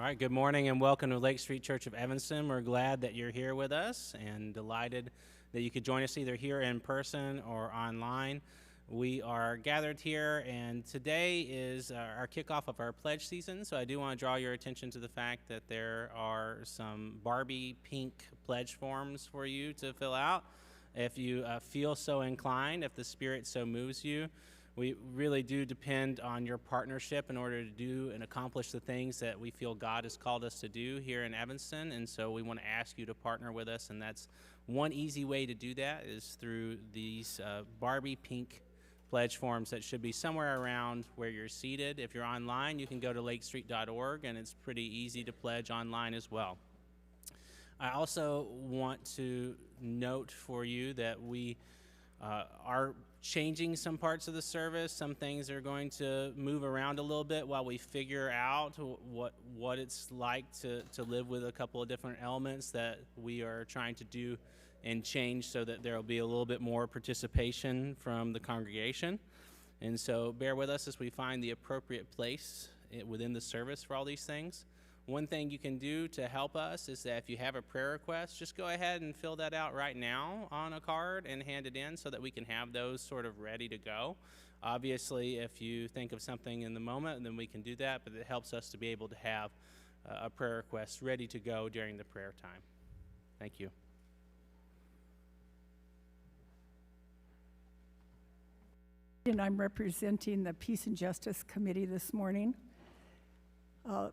right, good morning and welcome to Lake Street Church of Evanston. We're glad that you're here with us and delighted that you could join us either here in person or online. We are gathered here, and today is our kickoff of our pledge season, so I do want to draw your attention to the fact that there are some Barbie pink pledge forms for you to fill out. If you feel so inclined, if the Spirit so moves you, we really do depend on your partnership in order to do and accomplish the things that we feel God has called us to do here in Evanston, and so we want to ask you to partner with us, and that's one easy way to do that is through these Barbie pink pledge forms that should be somewhere around where you're seated. If you're online, you can go to lakestreet.org, and it's pretty easy to pledge online as well. I also want to note for you that we are changing some parts of the service. Some things are going to move around a little bit while we figure out what it's like to live with a couple of different elements that we are trying to do and change so that there will be a little bit more participation from the congregation. And so bear with us as we find the appropriate place within the service for all these things. One thing you can do to help us is that if you have a prayer request, just go ahead and fill that out right now on a card and hand it in so that we can have those sort of ready to go. Obviously, if you think of something in the moment, then we can do that, but it helps us to be able to have a prayer request ready to go during the prayer time. Thank you. And I'm representing the Peace and Justice Committee this morning.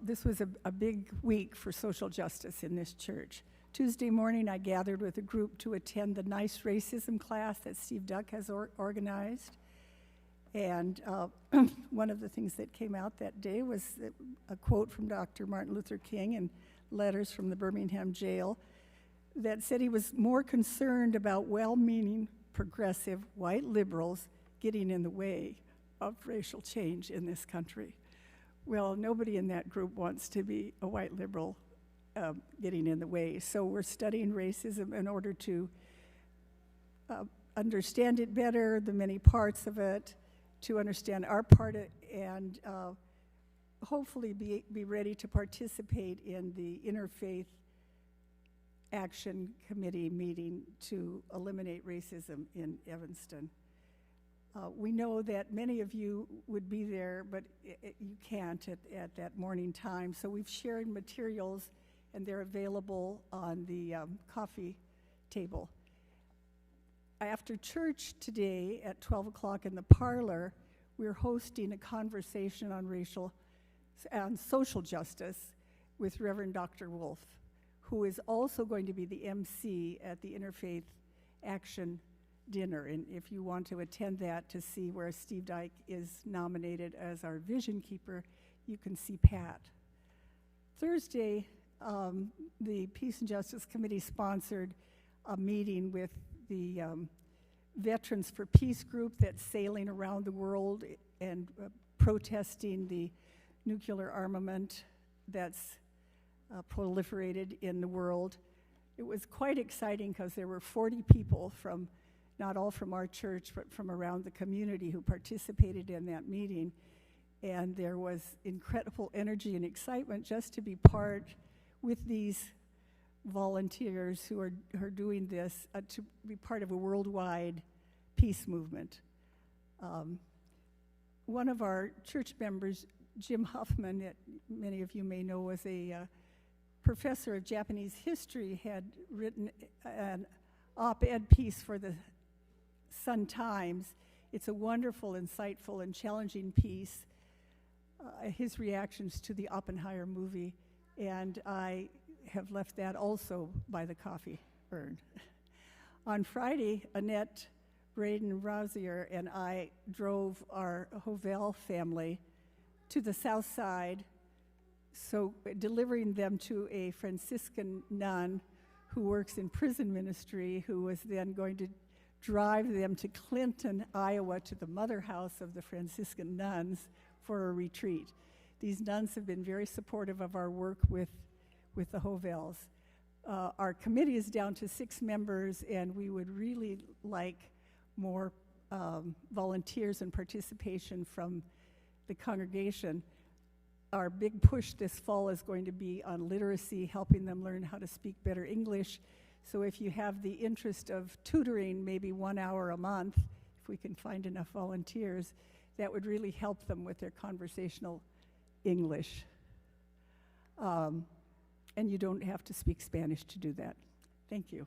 This was a big week for social justice in this church. Tuesday morning, I gathered with a group to attend the Nice Racism class that Steve Duck has organized. And one of the things that came out that day was a quote from Dr. Martin Luther King and letters from the Birmingham jail that said he was more concerned about well-meaning, progressive, white liberals getting in the way of racial change in this country. Well, nobody in that group wants to be a white liberal getting in the way. So we're studying racism in order to understand it better, the many parts of it, to understand our part and hopefully be ready to participate in the Interfaith Action Committee meeting to eliminate racism in Evanston. We know that many of you would be there, but you can't at that morning time. So we've shared materials, and they're available on the coffee table. After church today at 12 o'clock in the parlor, we're hosting a conversation on racial and social justice with Reverend Dr. Woolf, who is also going to be the MC at the Interfaith Action dinner. And if you want to attend that to see where Steve Dyke is nominated as our vision keeper, you can see Pat. Thursday, the Peace and Justice Committee sponsored a meeting with the Veterans for Peace group that's sailing around the world and protesting the nuclear armament that's proliferated in the world. It was quite exciting because there were 40 people from not all from our church, but from around the community who participated in that meeting. And there was incredible energy and excitement just to be part with these volunteers who are doing this, to be part of a worldwide peace movement. One of our church members, Jim Huffman, that many of you may know, was a professor of Japanese history, had written an op-ed piece for the Sun Times. It's a wonderful, insightful, and challenging piece. His reactions to the Oppenheimer movie, and I have left that also by the coffee urn. On Friday, Annette, Braden, Rosier, and I drove our Hovell family to the south side, so delivering them to a Franciscan nun who works in prison ministry, who was then going to drive them to Clinton, Iowa, to the mother house of the Franciscan nuns for a retreat. These nuns have been very supportive of our work with the Hovells. Our committee is down to 6 members, and we would really like more volunteers and participation from the congregation. our big push this fall is going to be on literacy, helping them learn how to speak better English. So if you have the interest of tutoring maybe 1 hour a month, if we can find enough volunteers, that would really help them with their conversational English. And you don't have to speak Spanish to do that. Thank you.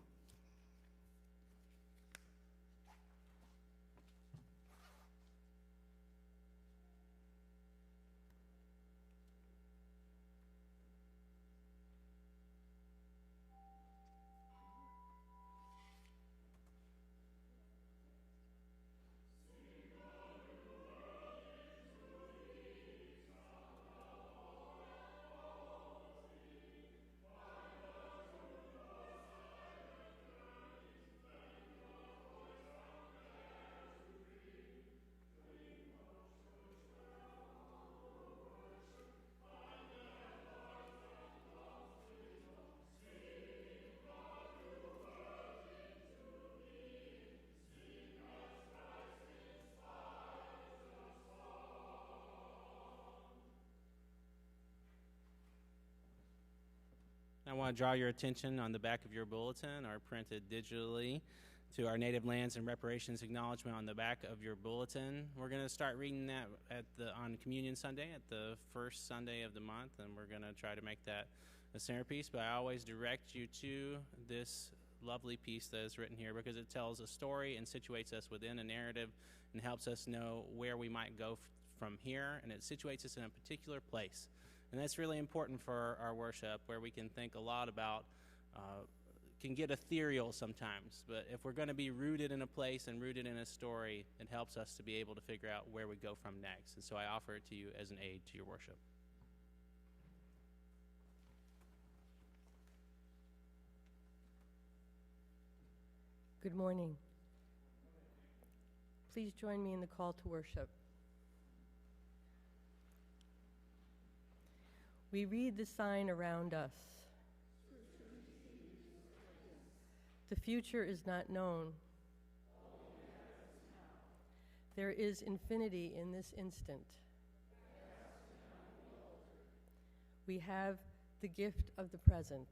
I want to draw your attention on the back of your bulletin, or printed digitally, to our Native Lands and Reparations Acknowledgement on the back of your bulletin. We're going to start reading that on Communion Sunday, at the first Sunday of the month, and we're going to try to make that a centerpiece. But I always direct you to this lovely piece that is written here, because it tells a story and situates us within a narrative and helps us know where we might go from here, and it situates us in a particular place. And that's really important for our worship, where we can think a lot about, can get ethereal sometimes, but if we're going to be rooted in a place and rooted in a story, it helps us to be able to figure out where we go from next. And so I offer it to you as an aid to your worship. Good morning. Please join me in the call to worship. We read the sign around us. The future is not known. There is infinity in this instant. We have the gift of the present.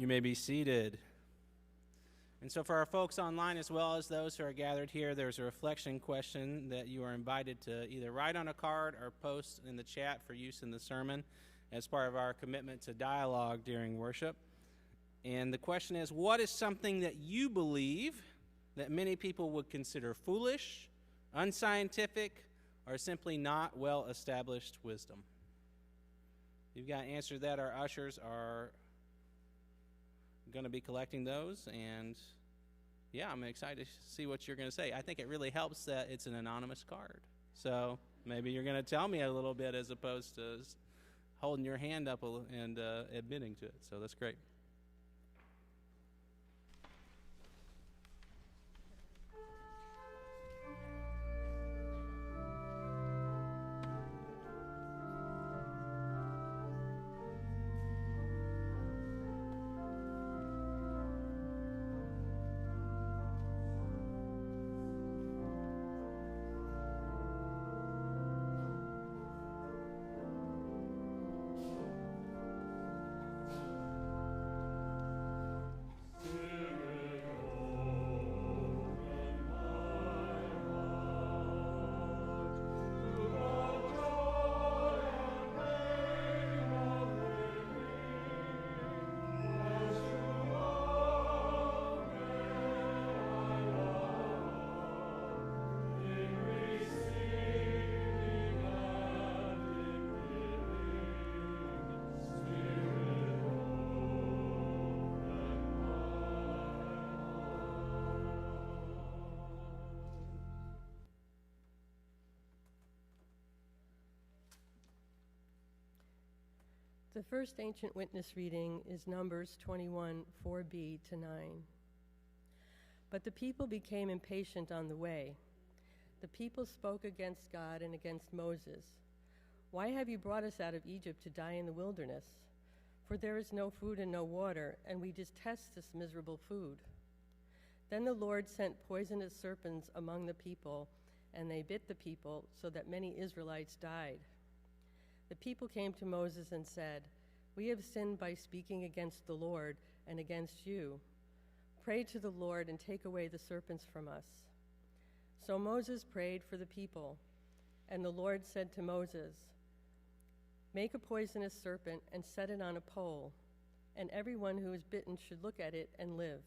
You may be seated. And so for our folks online as well as those who are gathered here, there's a reflection question that you are invited to either write on a card or post in the chat for use in the sermon as part of our commitment to dialogue during worship. And the question is, what is something that you believe that many people would consider foolish, unscientific, or simply not well-established wisdom? You've got to answer that. Our ushers are going to be collecting those, and yeah, I'm excited to see what you're going to say. I think it really helps that it's an anonymous card. So maybe you're going to tell me a little bit as opposed to holding your hand up and admitting to it. So that's great. The first ancient witness reading is Numbers 21, 4b to 9. But the people became impatient on the way. The people spoke against God and against Moses. Why have you brought us out of Egypt to die in the wilderness? For there is no food and no water, and we detest this miserable food. Then the Lord sent poisonous serpents among the people, and they bit the people, so that many Israelites died. The people came to Moses and said, "We have sinned by speaking against the Lord and against you. Pray to the Lord and take away the serpents from us." So Moses prayed for the people, and the Lord said to Moses, "Make a poisonous serpent and set it on a pole, and everyone who is bitten should look at it and live."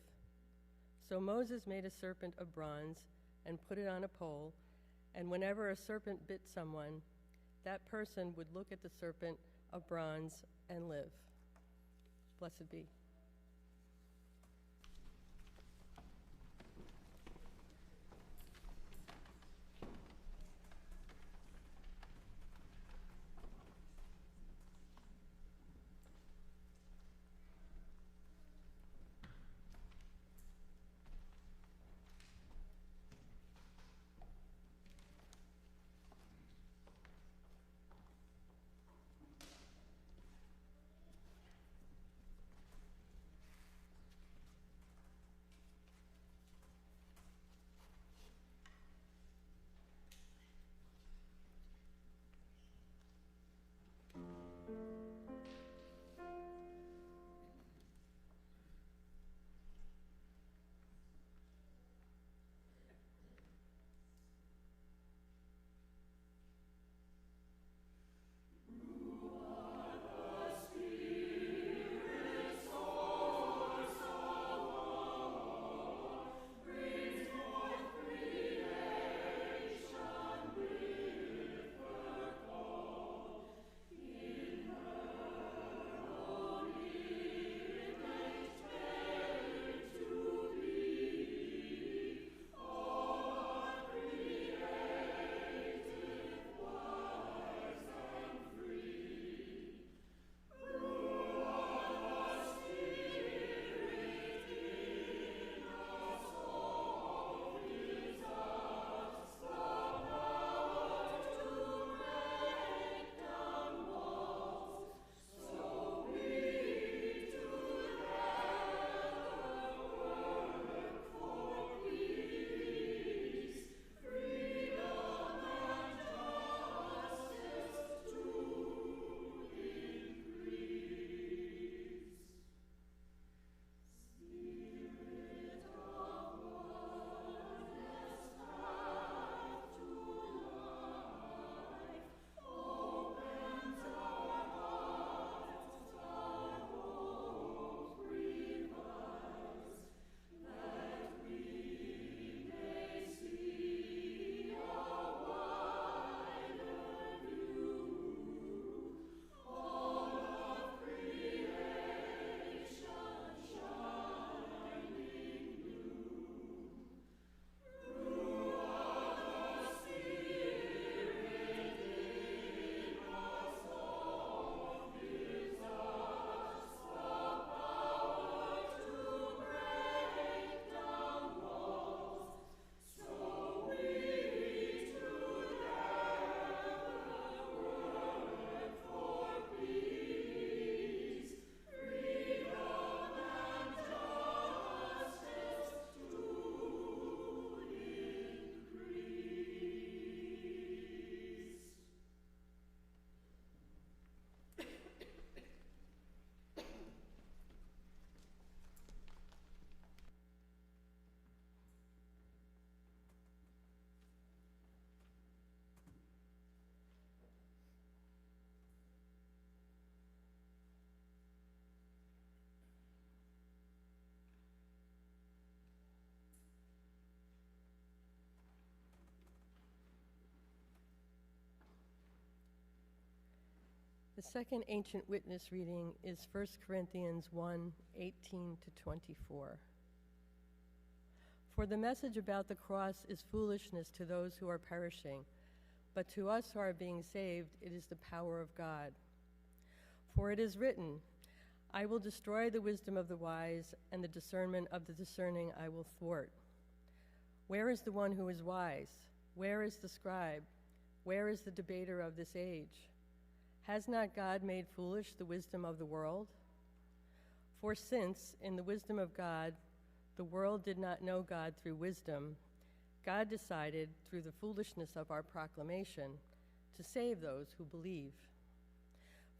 So Moses made a serpent of bronze and put it on a pole, and whenever a serpent bit someone, that person would look at the serpent of bronze and live. Blessed be. The second ancient witness reading is 1 Corinthians 1:18 to 24. For the message about the cross is foolishness to those who are perishing, but to us who are being saved, it is the power of God. For it is written, I will destroy the wisdom of the wise, and the discernment of the discerning I will thwart. Where is the one who is wise? Where is the scribe? Where is the debater of this age? Has not God made foolish the wisdom of the world? For since, in the wisdom of God, the world did not know God through wisdom, God decided, through the foolishness of our proclamation, to save those who believe.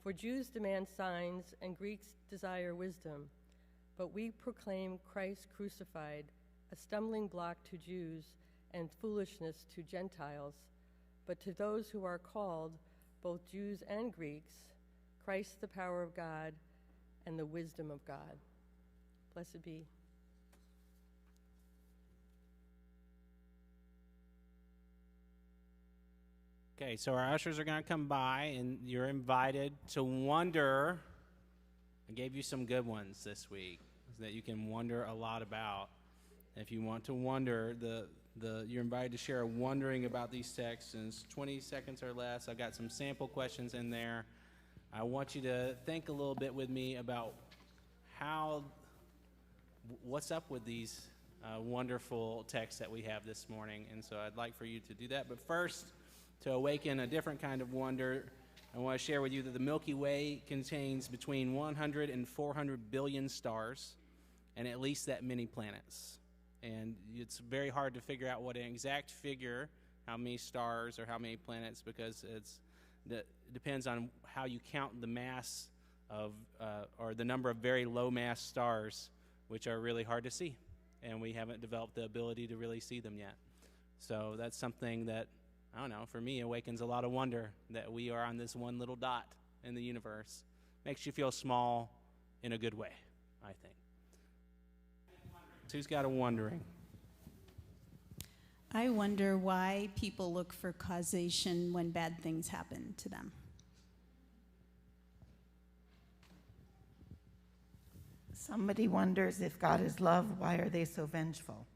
For Jews demand signs and Greeks desire wisdom, but we proclaim Christ crucified, a stumbling block to Jews and foolishness to Gentiles, but to those who are called, both Jews and Greeks, Christ the power of God and the wisdom of God. Blessed be. Okay, so our ushers are going to come by, and you're invited to wonder. I gave you some good ones this week that you can wonder a lot about. If you want to wonder, you're invited to share wondering about these texts in 20 seconds or less. I've got some sample questions in there. I want you to think a little bit with me about what's up with these wonderful texts that we have this morning. And so I'd like for you to do that. But first, to awaken a different kind of wonder, I want to share with you that the Milky Way contains between 100 and 400 billion stars and at least that many planets. And it's very hard to figure out what an exact figure, how many stars or how many planets, because it depends on how you count the mass of, or the number of very low mass stars, which are really hard to see. And we haven't developed the ability to really see them yet. So that's something that, I don't know, for me, awakens a lot of wonder that we are on this one little dot in the universe. Makes you feel small in a good way, I think. Who's got a wondering? I wonder why people look for causation when bad things happen to them. Somebody wonders if God is love, why are they so vengeful?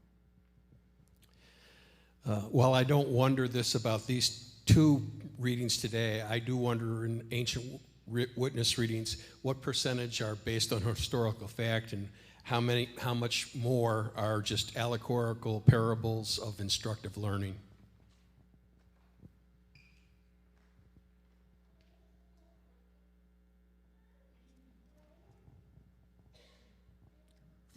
While I don't wonder this about these two readings today, I do wonder in ancient witness readings what percentage are based on historical fact and how much more are just allegorical parables of instructive learning.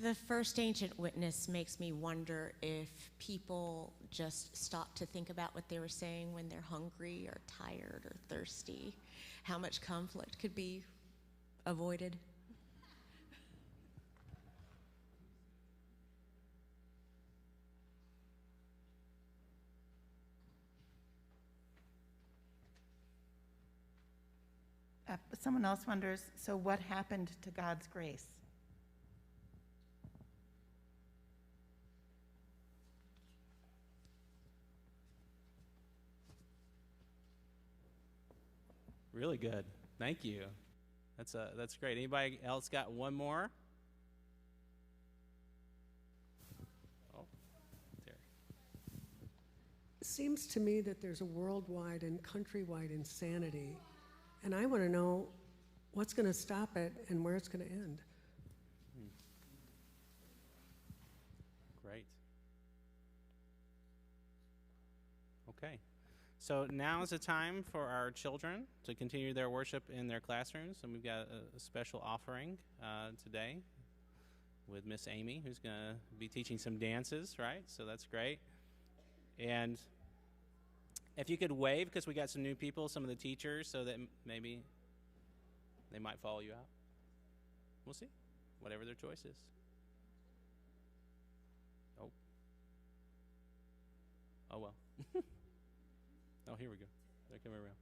The first ancient witness makes me wonder if people just stop to think about what they were saying when they're hungry or tired or thirsty, how much conflict could be avoided. Someone else wonders, so what happened to God's grace? Really good. Thank you. That's great. Anybody else got one more? Oh, Terry. It seems to me that there's a worldwide and countrywide insanity, and I want to know what's going to stop it and where it's going to end. Great. Okay. So now is the time for our children to continue their worship in their classrooms, and we've got a special offering today with Miss Amy, who's going to be teaching some dances, right? So that's great. And if you could wave, because we got some new people, some of the teachers, so that maybe they might follow you out. We'll see, whatever their choice is. Oh well. Oh, here we go. They're coming around.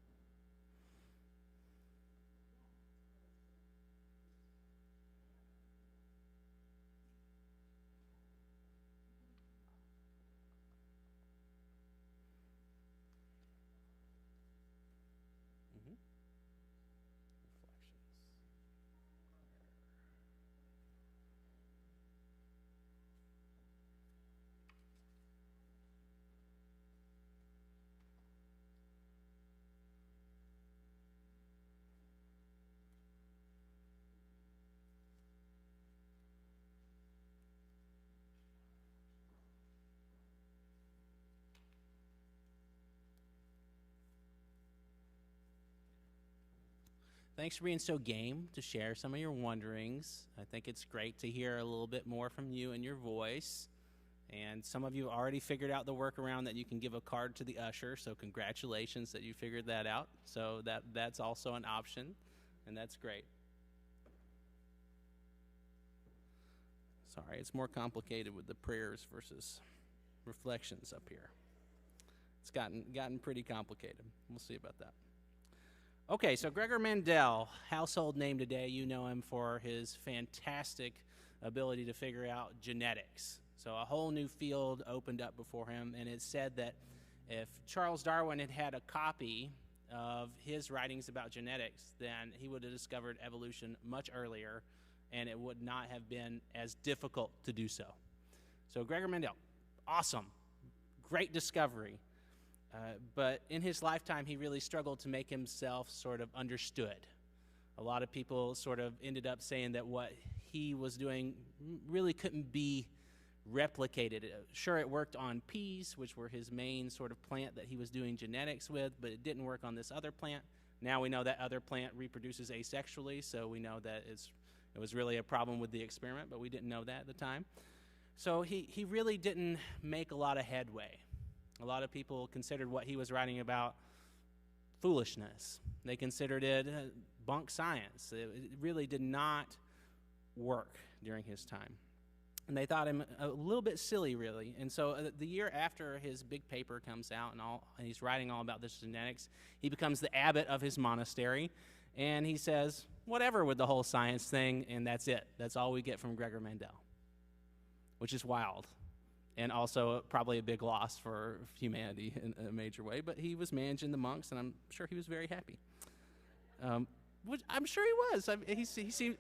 Thanks for being so game to share some of your wonderings. I think it's great to hear a little bit more from you and your voice. And some of you already figured out the workaround that you can give a card to the usher, so congratulations that you figured that out. So that's also an option, and that's great. Sorry, it's more complicated with the prayers versus reflections up here. It's gotten pretty complicated. We'll see about that. Okay, so Gregor Mendel, household name today. You know him for his fantastic ability to figure out genetics. So a whole new field opened up before him, and it's said that if Charles Darwin had had a copy of his writings about genetics, then he would have discovered evolution much earlier, and it would not have been as difficult to do so. So Gregor Mendel, awesome, great discovery. But in his lifetime, he really struggled to make himself sort of understood. A lot of people sort of ended up saying that what he was doing really couldn't be replicated. Sure, it worked on peas, which were his main sort of plant that he was doing genetics with, but it didn't work on this other plant. Now we know that other plant reproduces asexually, so we know that it was really a problem with the experiment, but we didn't know that at the time. So he really didn't make a lot of headway. A lot of people considered what he was writing about foolishness. They considered it bunk science. It really did not work during his time. And they thought him a little bit silly, really. And so the year after his big paper comes out and he's writing all about this genetics, he becomes the abbot of his monastery. And he says, whatever with the whole science thing, and that's it. That's all we get from Gregor Mendel, which is wild. And also probably a big loss for humanity in a major way. But he was managing the monks, and I'm sure he was very happy. Which I'm sure he was. I mean, he seemed,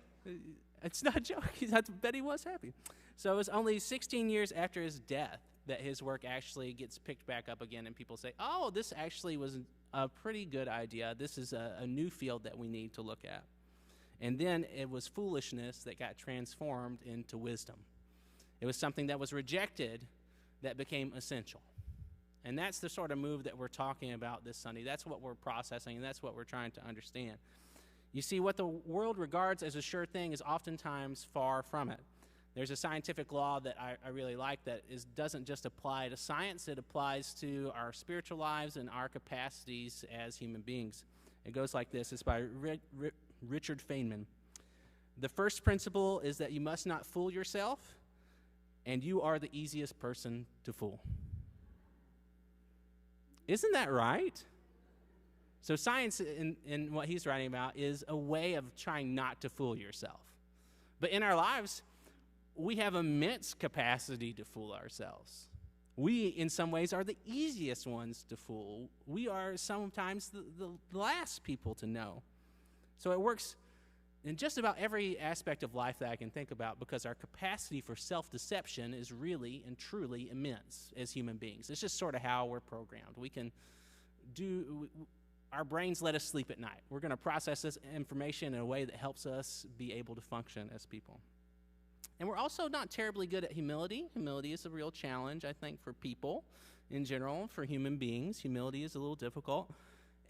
it's not a joke. I bet he was happy. So it was only 16 years after his death that his work actually gets picked back up again, and people say, oh, this actually was a pretty good idea. This is a new field that we need to look at. And then it was foolishness that got transformed into wisdom. It was something that was rejected that became essential. And that's the sort of move that we're talking about this Sunday. That's what we're processing, and that's what we're trying to understand. You see, what the world regards as a sure thing is oftentimes far from it. There's a scientific law that I really like that doesn't just apply to science, it applies to our spiritual lives and our capacities as human beings. It goes like this. It's by Richard Feynman. The first principle is that you must not fool yourself, and you are the easiest person to fool. Isn't that right? So science, in what he's writing about, is a way of trying not to fool yourself. But in our lives, we have immense capacity to fool ourselves. We, in some ways, are the easiest ones to fool. We are sometimes the last people to know. So it works in just about every aspect of life that I can think about, because our capacity for self-deception is really and truly immense as human beings. It's just sort of how we're programmed. Our brains let us sleep at night. We're going to process this information in a way that helps us be able to function as people. And we're also not terribly good at humility. Humility is a real challenge, I think, for people in general. For human beings, humility is a little difficult.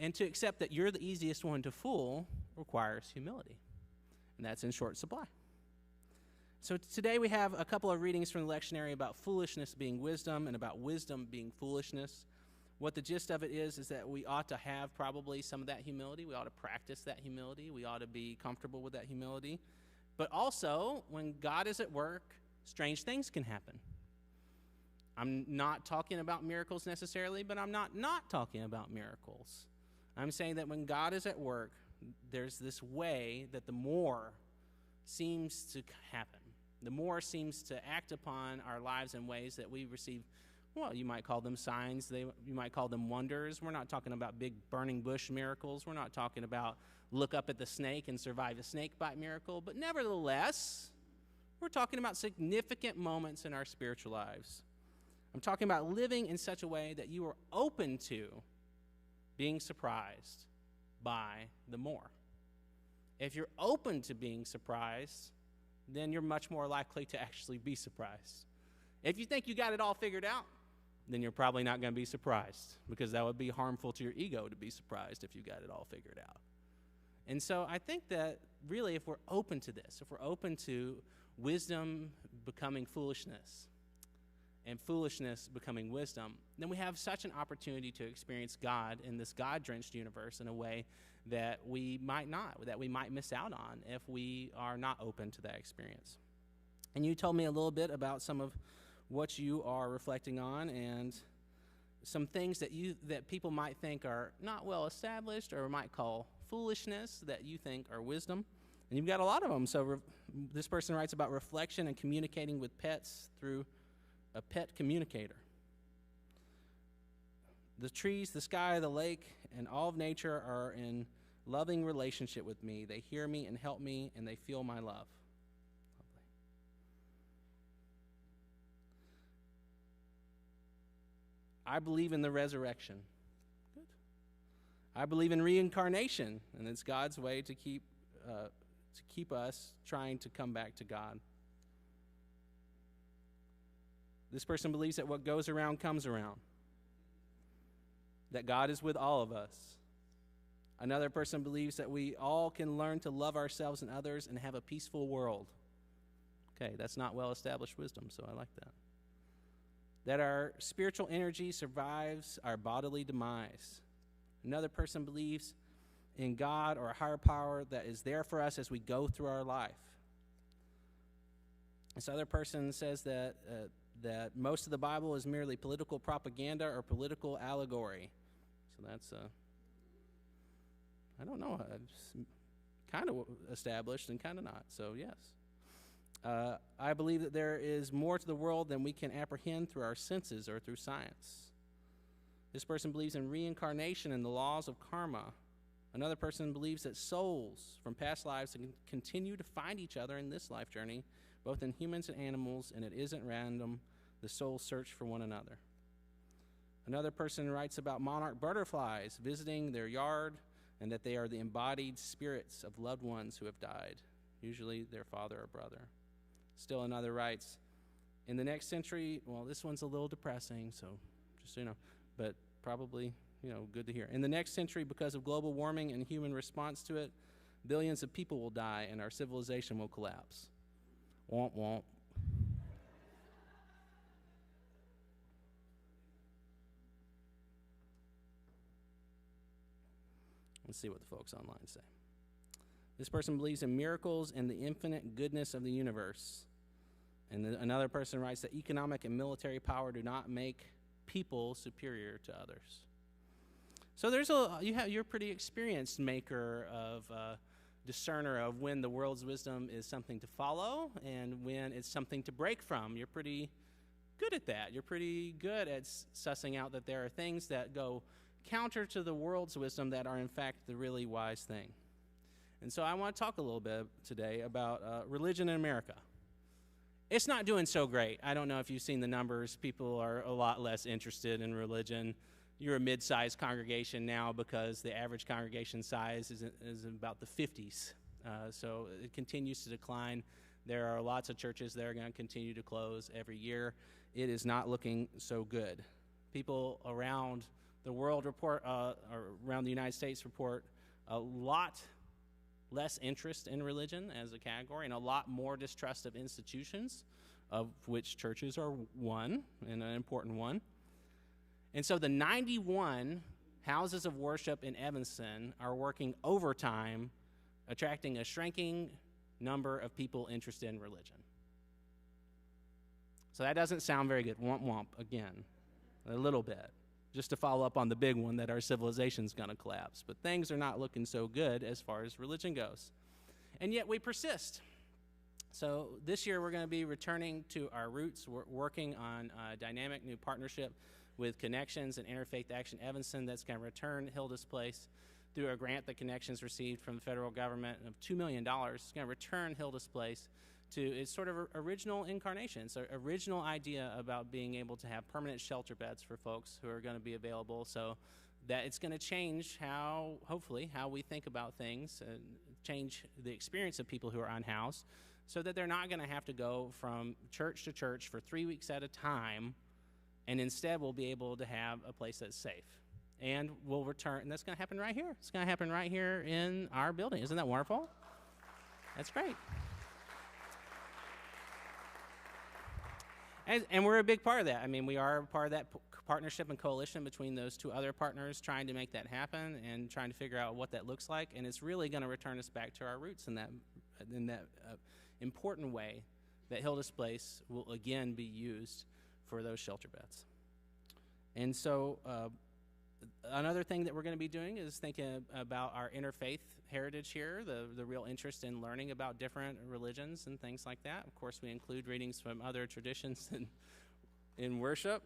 And to accept that you're the easiest one to fool requires humility. And that's in short supply. So today we have a couple of readings from the lectionary about foolishness being wisdom and about wisdom being foolishness. What the gist of it is that we ought to have probably some of that humility. We ought to practice that humility. We ought to be comfortable with that humility. But also, when God is at work, strange things can happen. I'm not talking about miracles necessarily, but I'm not talking about miracles. I'm saying that when God is at work, there's this way that the more seems to happen. The more seems to act upon our lives in ways that we receive, well, you might call them signs, you might call them wonders. We're not talking about big burning bush miracles. We're not talking about look up at the snake and survive a snake bite miracle. But nevertheless, we're talking about significant moments in our spiritual lives. I'm talking about living in such a way that you are open to being surprised by the more. If you're open to being surprised, then you're much more likely to actually be surprised. If you think you got it all figured out, then you're probably not going to be surprised, because that would be harmful to your ego to be surprised if you got it all figured out. And so I think that really if we're open to this, if we're open to wisdom becoming foolishness and foolishness becoming wisdom, then we have such an opportunity to experience God in this God-drenched universe in a way that we might not, that we might miss out on if we are not open to that experience. And you told me a little bit about some of what you are reflecting on and some things that people might think are not well established or might call foolishness that you think are wisdom. And you've got a lot of them. So this person writes about reflection and communicating with pets through a pet communicator. The trees, the sky, the lake, and all of nature are in loving relationship with me. They hear me and help me, and they feel my love. I believe in the resurrection. Good. I believe in reincarnation, and it's God's way to keep us trying to come back to God. This person believes that what goes around comes around, that God is with all of us. Another person believes that we all can learn to love ourselves and others and have a peaceful world. Okay, that's not well-established wisdom, so I like that. That our spiritual energy survives our bodily demise. Another person believes in God or a higher power that is there for us as we go through our life. This other person says that most of the Bible is merely political propaganda or political allegory. So that's, I don't know, kind of established and kind of not, so yes. I believe that there is more to the world than we can apprehend through our senses or through science. This person believes in reincarnation and the laws of karma. Another person believes that souls from past lives can continue to find each other in this life journey, both in humans and animals, and it isn't random. The souls search for one another. Another person writes about monarch butterflies visiting their yard and that they are the embodied spirits of loved ones who have died, usually their father or brother. Still another writes, in the next century, well, this one's a little depressing, so just so you know, but probably, good to hear. In the next century, because of global warming and human response to it, billions of people will die and our civilization will collapse. Womp womp. Let's see what the folks online say. This person believes in miracles and the infinite goodness of the universe. And another person writes that economic and military power do not make people superior to others. So you're a pretty experienced maker of discerner of when the world's wisdom is something to follow and when it's something to break from. You're pretty good at that. You're pretty good at sussing out that there are things that go counter to the world's wisdom that are in fact the really wise thing. And so I want to talk a little bit today about religion in America. It's not doing so great. I don't know if you've seen the numbers. People are a lot less interested in religion. You're a mid-sized congregation now because the average congregation size is about the 50s. So it continues to decline. There are lots of churches that are going to continue to close every year. It is not looking so good. People around the world report, or around the United States report, a lot less interest in religion as a category and a lot more distrust of institutions, of which churches are one and an important one. And so the 91 houses of worship in Evanston are working overtime, attracting a shrinking number of people interested in religion. So that doesn't sound very good. Womp womp again, a little bit, just to follow up on the big one that our civilization's going to collapse. But things are not looking so good as far as religion goes. And yet we persist. So this year we're going to be returning to our roots. We're working on a dynamic new partnership with Connections and Interfaith Action Evanston that's going to return Hilda's Place through a grant that Connections received from the federal government of $2 million. It's going to return Hilda's Place to its sort of original incarnation. It's an original idea about being able to have permanent shelter beds for folks who are going to be available, so that it's going to change hopefully, how we think about things, and change the experience of people who are unhoused, so that they're not going to have to go from church to church for 3 weeks at a time, and instead we'll be able to have a place that's safe. and we'll return. And that's going to happen right here. It's going to happen right here in our building. Isn't that wonderful? That's great. And we're a big part of that. I mean, we are a part of that partnership and coalition between those two other partners trying to make that happen and trying to figure out what that looks like. And it's really going to return us back to our roots in that important way that Hilda's Place will again be used for those shelter beds. And so another thing that we're going to be doing is thinking about our interfaith heritage here, the real interest in learning about different religions and things like that. Of course, we include readings from other traditions in worship.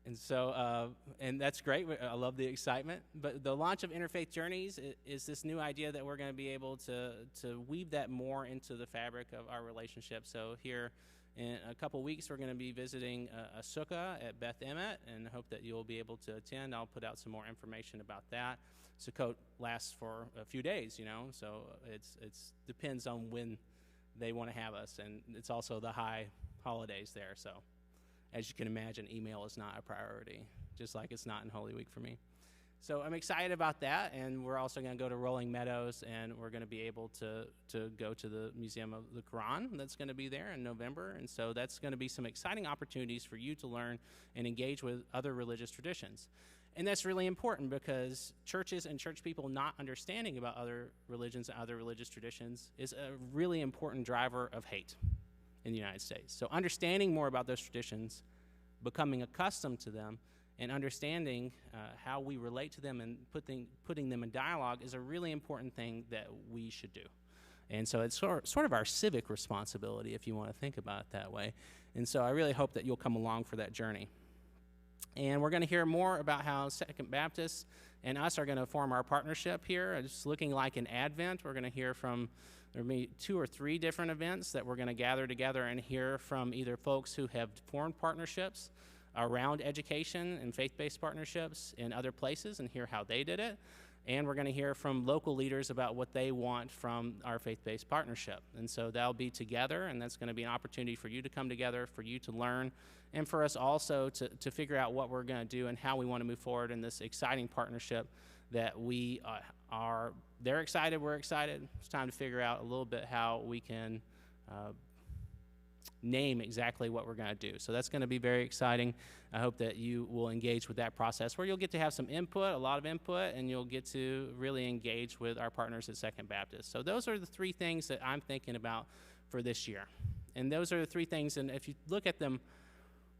And so, and that's great. I love the excitement. But the launch of Interfaith Journeys is this new idea that we're going to be able to weave that more into the fabric of our relationship. So here in a couple weeks, we're going to be visiting a sukkah at Beth Emmet, and hope that you'll be able to attend. I'll put out some more information about that. Sukkot lasts for a few days, you know, so it's depends on when they want to have us, and it's also the high holidays there. So as you can imagine, email is not a priority, just like it's not in Holy Week for me. So I'm excited about that, and we're also going to go to Rolling Meadows, and we're going to be able to go to the Museum of the Quran that's going to be there in November. And so that's going to be some exciting opportunities for you to learn and engage with other religious traditions. And that's really important because churches and church people not understanding about other religions and other religious traditions is a really important driver of hate in the United States. So understanding more about those traditions, becoming accustomed to them, and understanding how we relate to them and putting them in dialogue is a really important thing that we should do. And so it's sort of our civic responsibility, if you want to think about it that way. And so I really hope that you'll come along for that journey. And we're going to hear more about how Second Baptist and us are going to form our partnership here. It's looking like an Advent. We're going to hear from, there may be 2 or 3 different events that we're going to gather together and hear from either folks who have formed partnerships around education and faith-based partnerships in other places and hear how they did it. And we're going to hear from local leaders about what they want from our faith-based partnership. And so that'll be together, and that's going to be an opportunity for you to come together, for you to learn, and for us also to figure out what we're going to do and how we want to move forward in this exciting partnership that we are. They're excited, we're excited. It's time to figure out a little bit how we can name exactly what we're going to do. So that's going to be very exciting. I hope that you will engage with that process where you'll get to have some input, a lot of input, and you'll get to really engage with our partners at Second Baptist. So those are the 3 things that I'm thinking about for this year. And those are the 3 things, and if you look at them,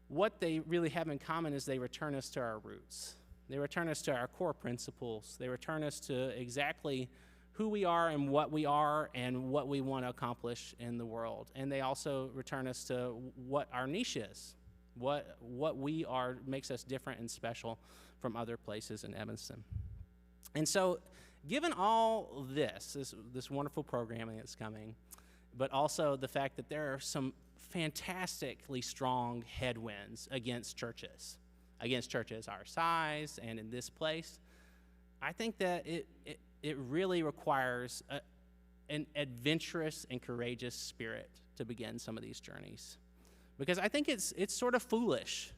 what they really have in common is they return us to our roots. They return us to our core principles. They return us to exactly who we are and what we want to accomplish in the world. And they also return us to what our niche is, what we are makes us different and special from other places in Evanston. And so given all this wonderful programming that's coming, but also the fact that there are some fantastically strong headwinds against churches our size and in this place, I think that it really requires an adventurous and courageous spirit to begin some of these journeys. Because I think it's sort of foolish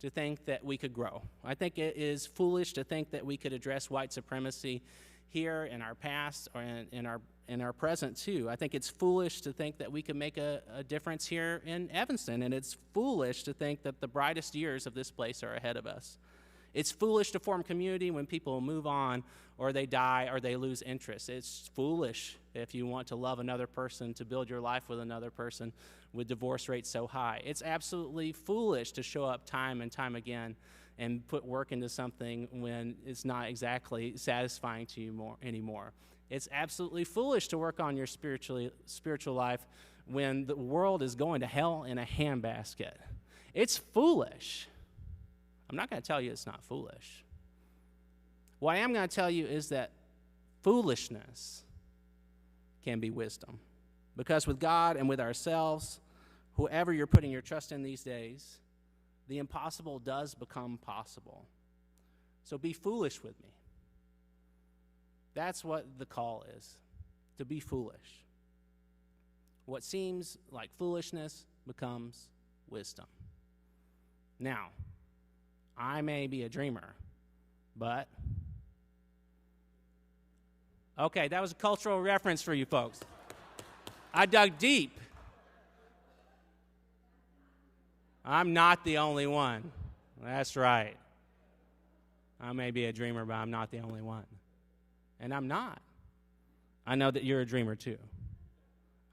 to think that we could grow. I think it is foolish to think that we could address white supremacy here in our past or in our present too. I think it's foolish to think that we could make a difference here in Evanston, and it's foolish to think that the brightest years of this place are ahead of us. It's foolish to form community when people move on or they die or they lose interest. It's foolish if you want to love another person, to build your life with another person with divorce rates so high. It's absolutely foolish to show up time and time again and put work into something when it's not exactly satisfying to you anymore. It's absolutely foolish to work on your spiritual life when the world is going to hell in a handbasket. It's foolish. I'm not going to tell you it's not foolish. What I am going to tell you is that foolishness can be wisdom. Because with God and with ourselves, whoever you're putting your trust in these days, the impossible does become possible. So be foolish with me. That's what the call is, to be foolish. What seems like foolishness becomes wisdom. Now, I may be a dreamer, But, okay, that was a cultural reference for you folks. I dug deep. I'm not the only one. That's right. I may be a dreamer, but I'm not the only one. And I'm not. I know that you're a dreamer too.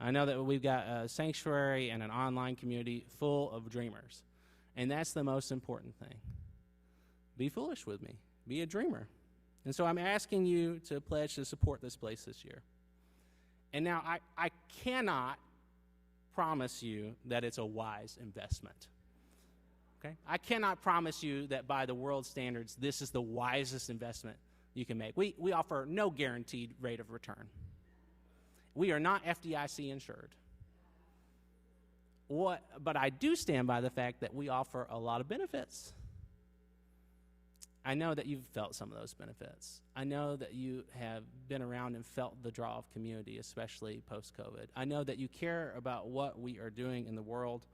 I know that we've got a sanctuary and an online community full of dreamers. And that's the most important thing. Be foolish with me. Be a dreamer. And so I'm asking you to pledge to support this place this year. And now I cannot promise you that it's a wise investment. Okay? I cannot promise you that by the world standards, this is the wisest investment you can make. We offer no guaranteed rate of return. We are not FDIC insured. But I do stand by the fact that we offer a lot of benefits. I know that you've felt some of those benefits. I know that you have been around and felt the draw of community, especially post-COVID. I know that you care about what we are doing in the world.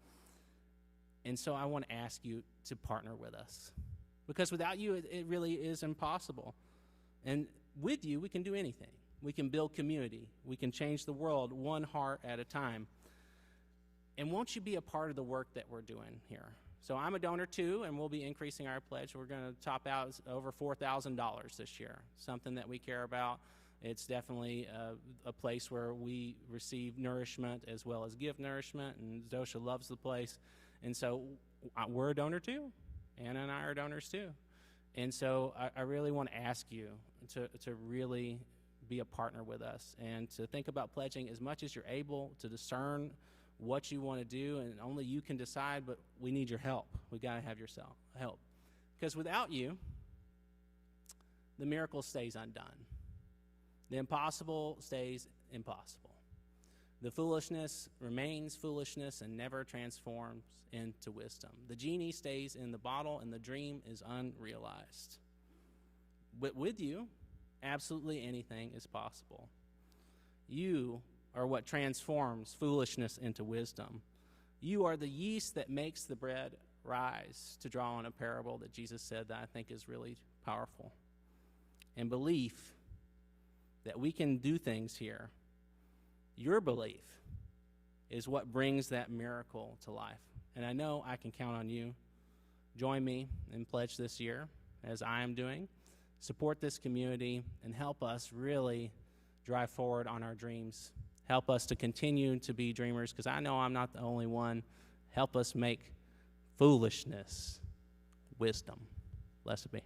And so I want to ask you to partner with us. Because without you, it really is impossible. And with you, we can do anything. We can build community. We can change the world one heart at a time. And won't you be a part of the work that we're doing here? So I'm a donor too, and we'll be increasing our pledge. We're going to top out over $4,000 this year, something that we care about. It's definitely a place where we receive nourishment as well as give nourishment, and Zosha loves the place. And so we're a donor too. Anna and I are donors too. And so I really want to ask you to really be a partner with us and to think about pledging as much as you're able to discern what you want to do, and only you can decide, but we need your help. We got to have your help. Because without you, the miracle stays undone. The impossible stays impossible. The foolishness remains foolishness and never transforms into wisdom. The genie stays in the bottle and the dream is unrealized. But with you, absolutely anything is possible. You are what transforms foolishness into wisdom. You are the yeast that makes the bread rise, to draw on a parable that Jesus said that I think is really powerful. And belief that we can do things here, your belief is what brings that miracle to life. And I know I can count on you. Join me in pledge this year, as I am doing. Support this community and help us really drive forward on our dreams. Help us to continue to be dreamers, because I know I'm not the only one. Help us make foolishness wisdom. Blessed be.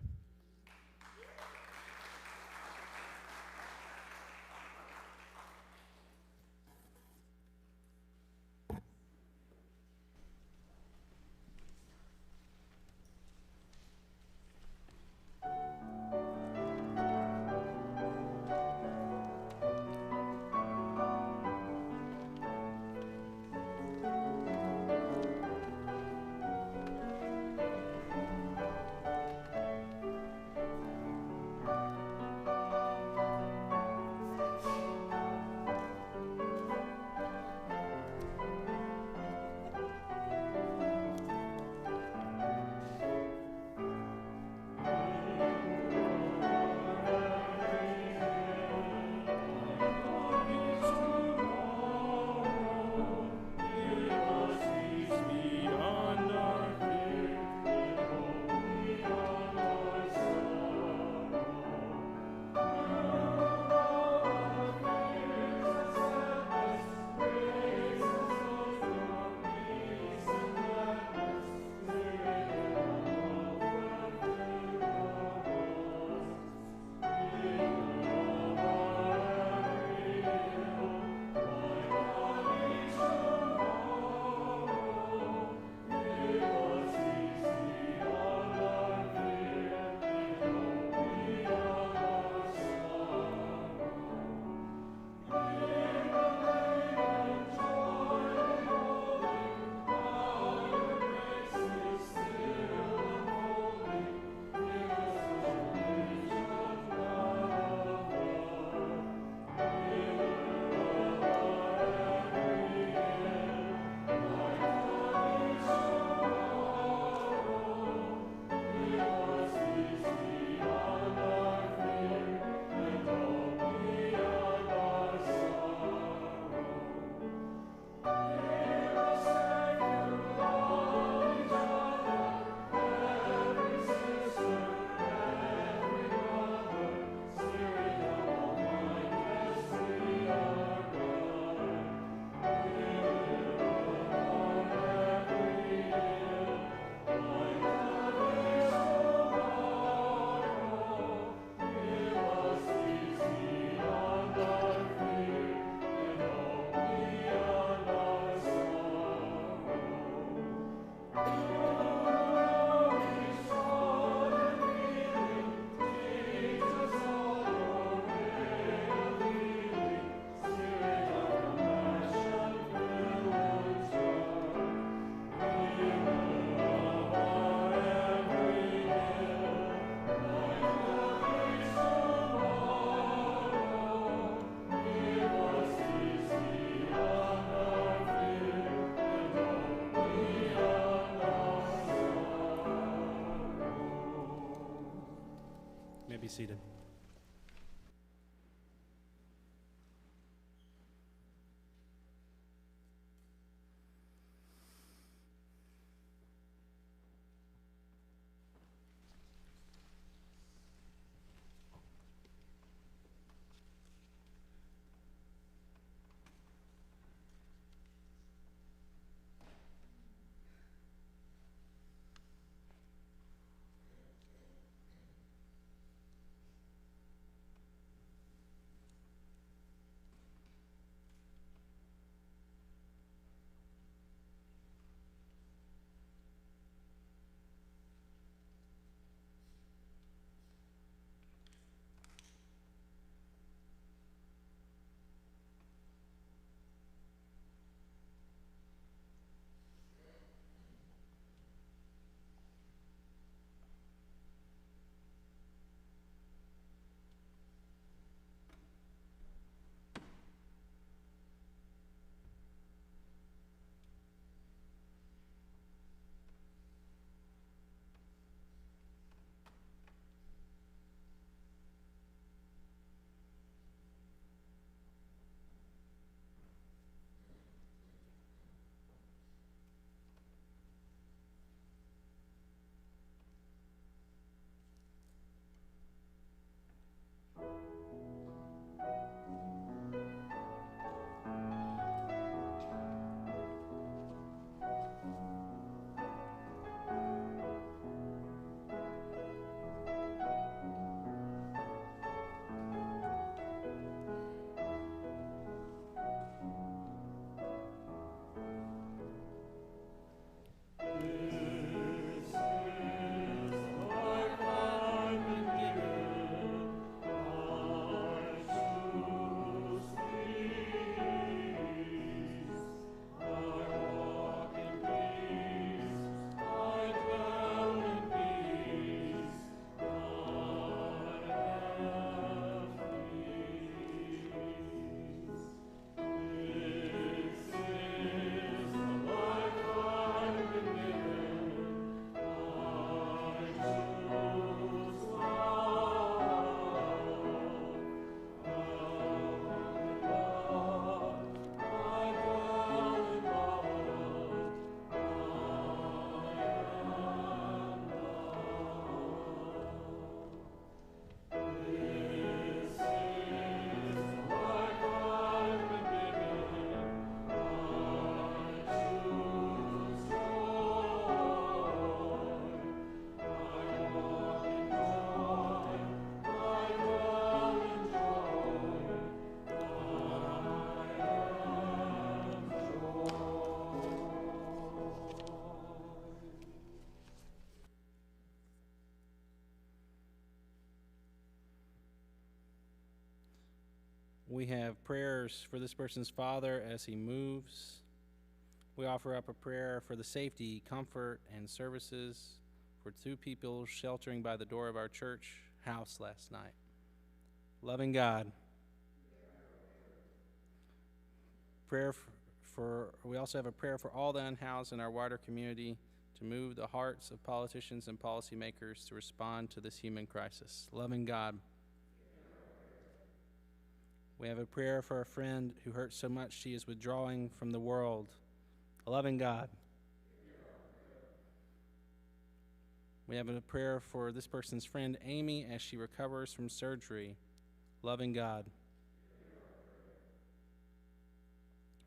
be seated. We have prayers for this person's father as he moves. We offer up a prayer for the safety, comfort, and services for two people sheltering by the door of our church house last night. Loving God. We also have a prayer for all the unhoused in our wider community to move the hearts of politicians and policymakers to respond to this human crisis. Loving God. We have a prayer for a friend who hurts so much she is withdrawing from the world. A loving God. We have a prayer for this person's friend Amy as she recovers from surgery. Loving God.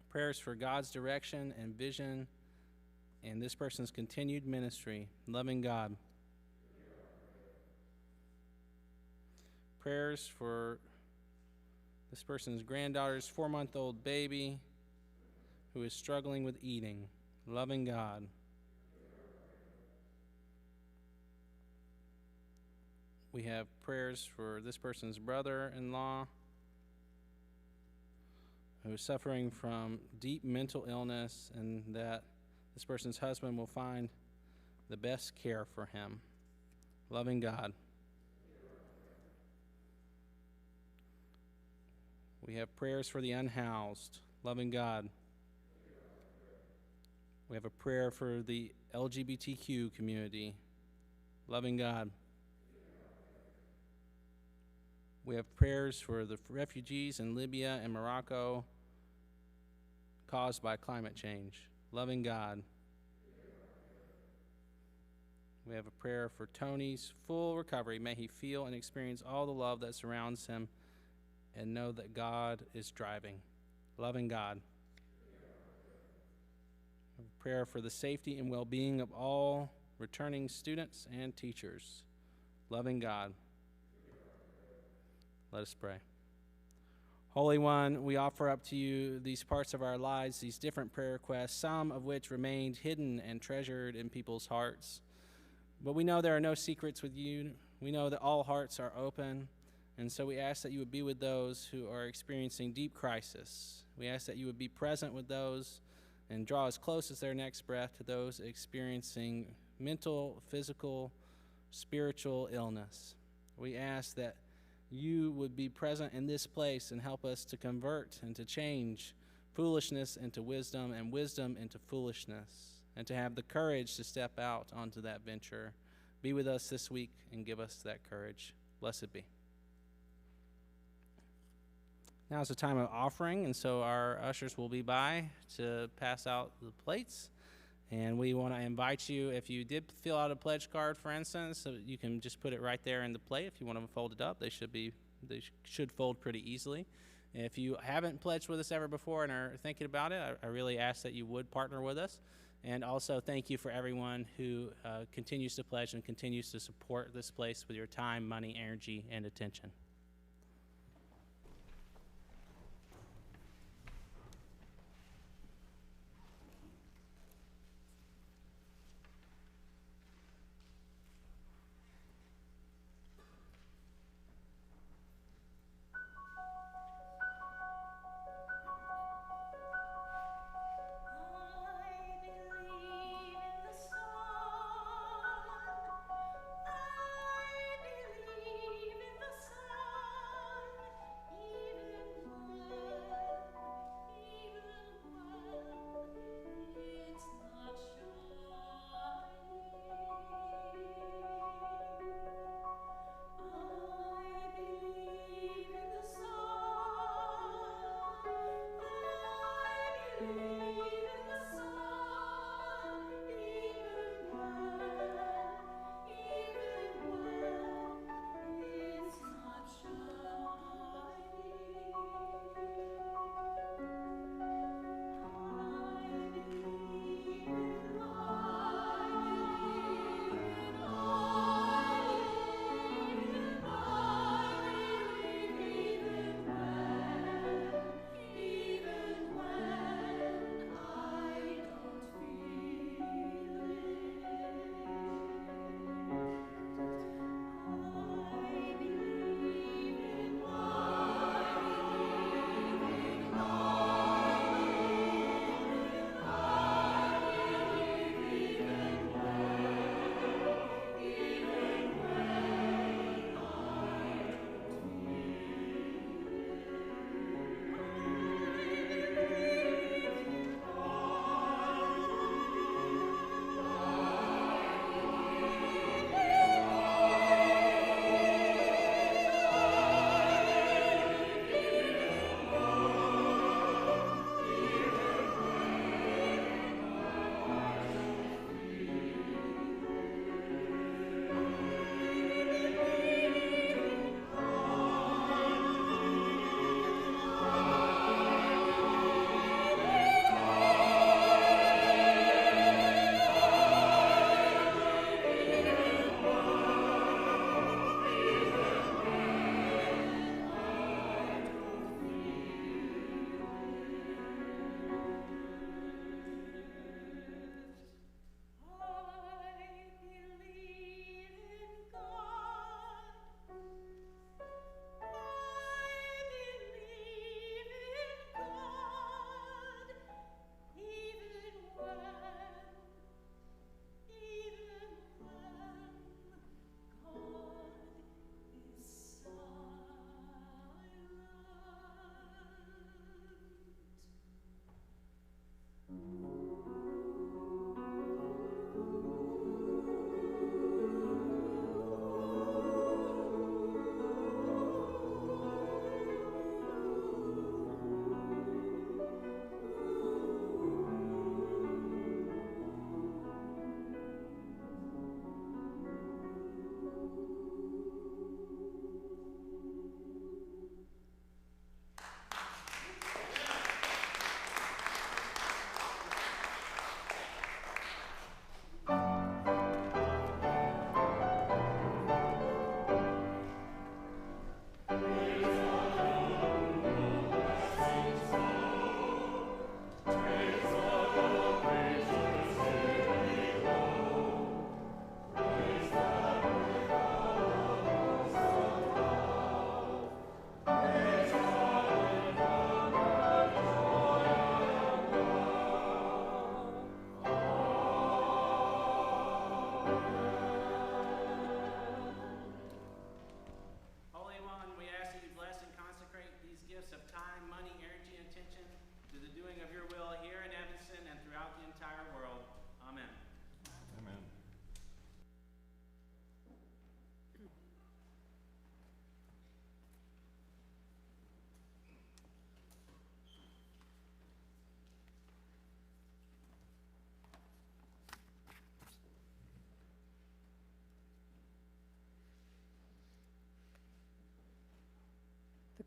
Prayers for God's direction and vision and this person's continued ministry. Loving God. Prayers for this person's granddaughter's 4-month-old baby who is struggling with eating. Loving God. We have prayers for this person's brother-in-law who is suffering from deep mental illness, and that this person's husband will find the best care for him. Loving God. We have prayers for the unhoused. Loving God. We have a prayer for the LGBTQ community. Loving God. We have prayers for the refugees in Libya and Morocco caused by climate change. Loving God. We have a prayer for Tony's full recovery. May he feel and experience all the love that surrounds him and know that God is driving. Loving God. A prayer for the safety and well-being of all returning students and teachers. Loving God. Let us pray. Holy One, we offer up to you these parts of our lives, these different prayer requests, some of which remained hidden and treasured in people's hearts. But we know there are no secrets with you. We know that all hearts are open. And so we ask that you would be with those who are experiencing deep crisis. We ask that you would be present with those and draw as close as their next breath to those experiencing mental, physical, spiritual illness. We ask that you would be present in this place and help us to convert and to change foolishness into wisdom and wisdom into foolishness, and to have the courage to step out onto that venture. Be with us this week and give us that courage. Blessed be. Now is the time of offering, and so our ushers will be by to pass out the plates. And we want to invite you, if you did fill out a pledge card, for instance, so you can just put it right there in the plate. If you want them folded up, they should fold pretty easily. If you haven't pledged with us ever before and are thinking about it, I really ask that you would partner with us. And also thank you for everyone who continues to pledge and continues to support this place with your time, money, energy, and attention. I believe in the sun.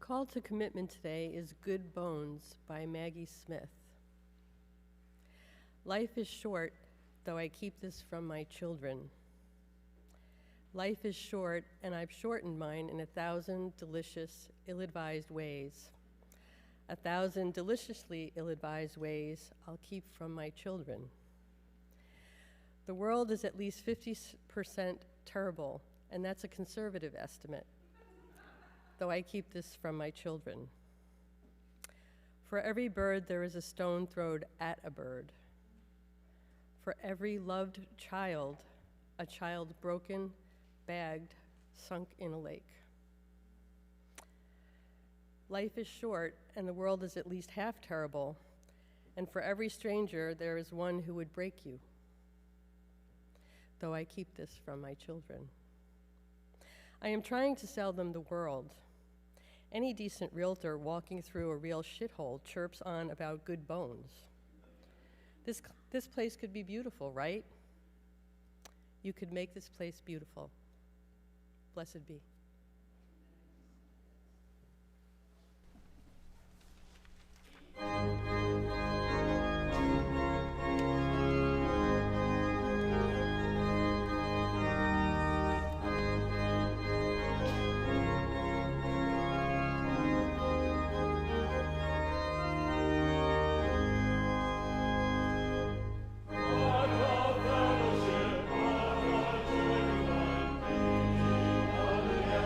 call to commitment today is Good Bones by Maggie Smith. Life is short, though I keep this from my children. Life is short, and I've shortened mine in 1,000 delicious, ill-advised ways. 1,000 deliciously ill-advised ways I'll keep from my children. The world is at least 50% terrible, and that's a conservative estimate, though I keep this from my children. For every bird, there is a stone thrown at a bird. For every loved child, a child broken, bagged, sunk in a lake. Life is short, and the world is at least half terrible, and for every stranger, there is one who would break you, though I keep this from my children. I am trying to sell them the world. Any decent realtor walking through a real shithole chirps on about good bones. This place could be beautiful, right? You could make this place beautiful. Blessed be. Fellowship, our joy divine, be on the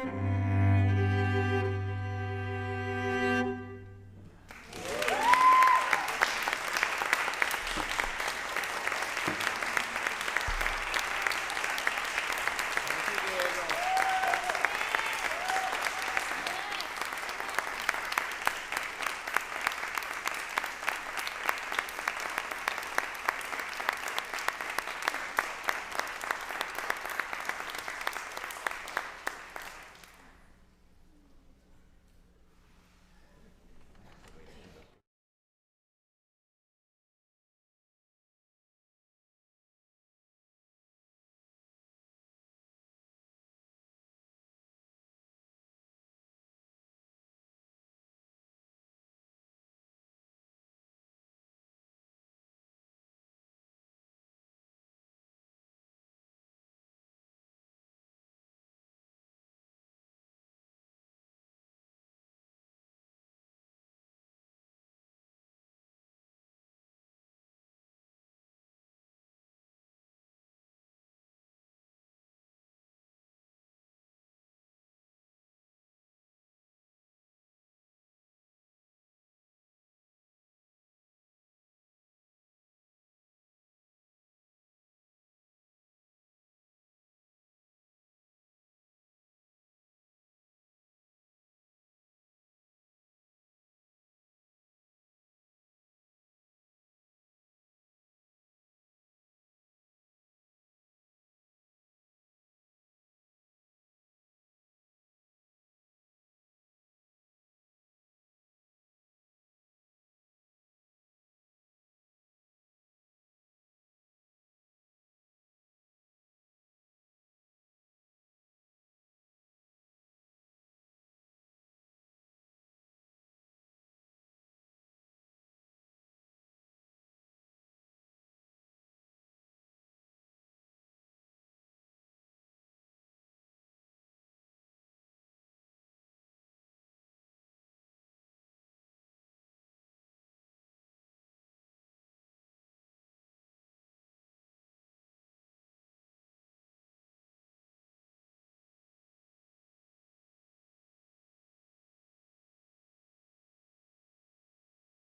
Amen.